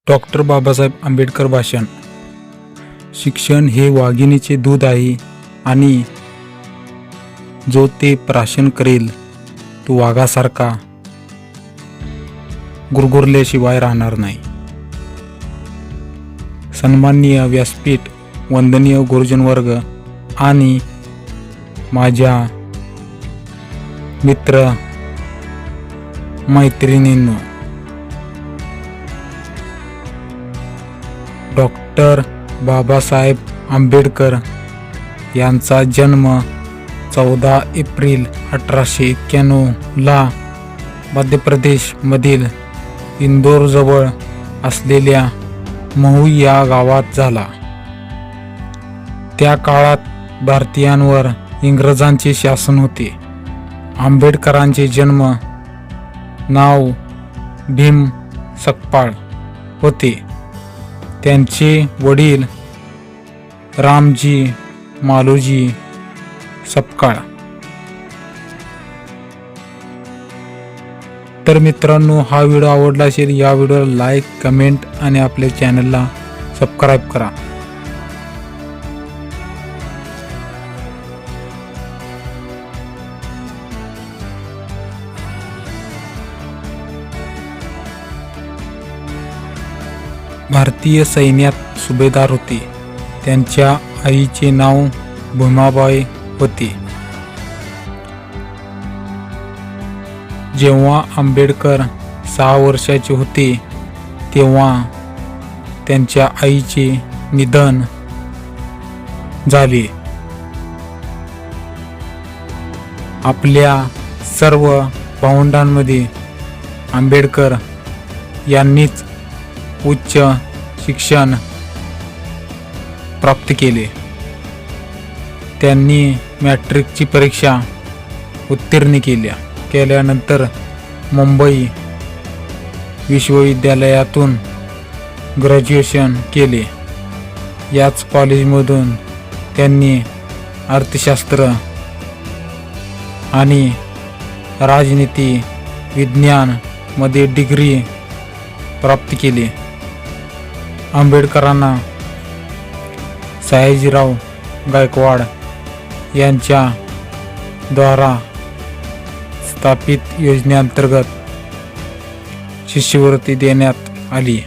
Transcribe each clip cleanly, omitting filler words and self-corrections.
Doctor Babasaheb Ambedkar भाषण. शिक्षण हे वाघिणीचे दूध आहे आणि जो ते प्राशन करेल तो वाघासारखा गुरगुरल्याशिवाय राहणार नाही. सन्माननीय व्यासपीठ, वंदनीय गुरुजन वर्ग आणि माझ्या मित्र मैत्रिणींनो, डॉक्टर बाबासाहेब आंबेडकर यांचा जन्म 14 एप्रिल 1891ला मध्य प्रदेशमधील इंदोरजवळ असलेल्या महू या गावात झाला. त्या काळात भारतीयांवर इंग्रजांचे शासन होते. आंबेडकरांचे जन्म नाव भीम सकपाळ होते. त्यांचे वडील रामजी मालोजी सपकाळ. तर मित्रांनो, हा व्हिडिओ आवडला असेल, या व्हिडिओला लाईक, कमेंट आणि आपल्या चॅनलला सबस्क्राईब करा. भारतीय सैन्यात सुभेदार होते. त्यांच्या आईचे नाव भीमाबाई होते. जेव्हा आंबेडकर 6 वर्षाचे होते तेव्हा त्यांच्या आईचे निधन झाले. आपल्या सर्व भावंडांमध्ये आंबेडकर यांनीच उच्च शिक्षण प्राप्त केले. त्यांनी मॅट्रिकची परीक्षा उत्तीर्ण केल्यानंतर मुंबई विश्वविद्यालयातून ग्रॅज्युएशन केले. याच कॉलेजमधून त्यांनी अर्थशास्त्र आणि राजनीती विज्ञानमध्ये डिग्री प्राप्त केली. आंबेडकरांना सयाजीराव गायकवाड यांच्या द्वारा स्थापित योजनेअंतर्गत शिष्यवृत्ती देण्यात आली.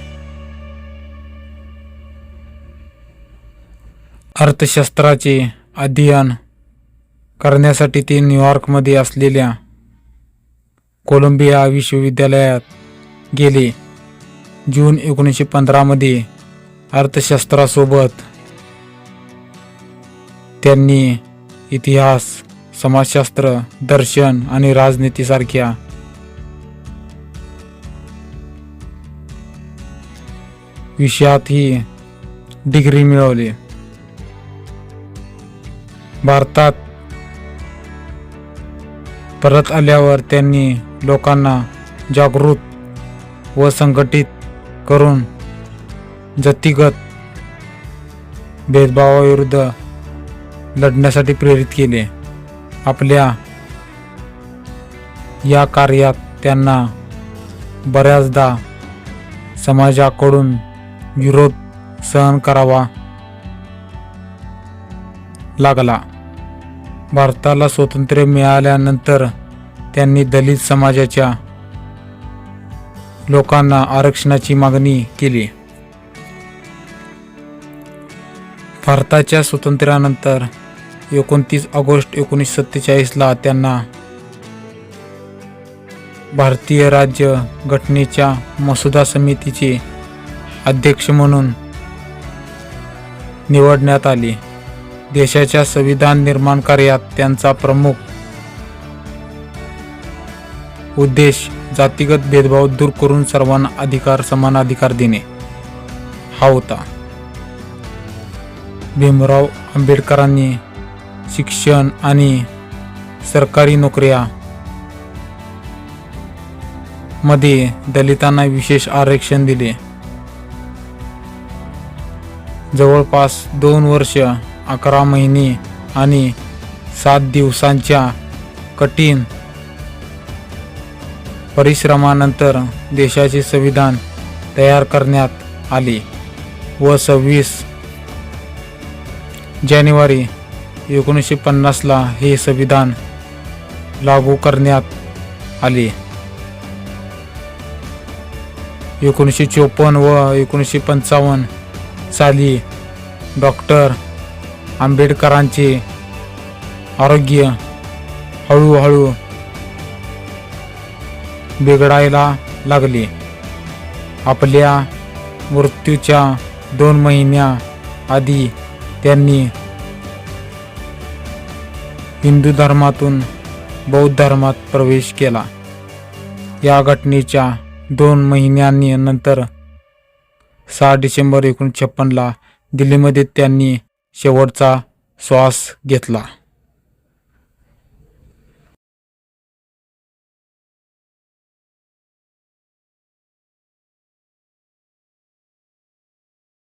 अर्थशास्त्राचे अध्ययन करण्यासाठी ते न्यूयॉर्कमध्ये असलेल्या कोलंबिया विश्वविद्यालयात गेले. जून 1915 मध्ये अर्थशास्त्रासोबत त्यांनी इतिहास, समाजशास्त्र, दर्शन आणि राजनीतीसारख्या विषयातही डिग्री मिळवली. भारतात परत आल्यावर त्यांनी लोकांना जागृत व संघटित करून जातीगत भेदभावाविरुद्ध लढण्यासाठी प्रेरित केले. आपल्या या कार्यात त्यांना बऱ्याचदा समाजाकडून विरोध सहन करावा लागला. भारताला स्वातंत्र्य मिळाल्यानंतर त्यांनी दलित समाजाच्या लोकांना आरक्षणाची मागणी केली. भारताच्या स्वातंत्र्यानंतर 29 ऑगस्ट 1947ला त्यांना भारतीय राज्य घटनेच्या मसुदा समितीचे अध्यक्ष म्हणून निवडण्यात आले. देशाच्या संविधान निर्माण कार्यात त्यांचा प्रमुख उद्देश जातीगत भेदभाव दूर करून सर्वांना समान अधिकार देणे हा होता. भीमराव आंबेडकरांनी शिक्षण आणि सरकारी नोकऱ्या मध्ये दलितांना विशेष आरक्षण दिले. जवळपास 2 वर्ष 11 महिने आणि 7 दिवसांच्या कठीण परिश्रमानंतर देशाचे संविधान तयार करण्यात आले व 26 जानेवारी 1950ला हे संविधान लागू करण्यात आले. 1954 व 1955 साली डॉक्टर आंबेडकरांचे आरोग्य हळूहळू बिघडायला लागले. आपल्या मृत्यूच्या 2 महिन्याआधी त्यांनी हिंदू धर्मातून बौद्ध धर्मात प्रवेश केला. या घटनेच्या 2 महिन्यांनंतर 6 डिसेंबर 1956ला दिल्लीमध्ये त्यांनी शेवटचा श्वास घेतला.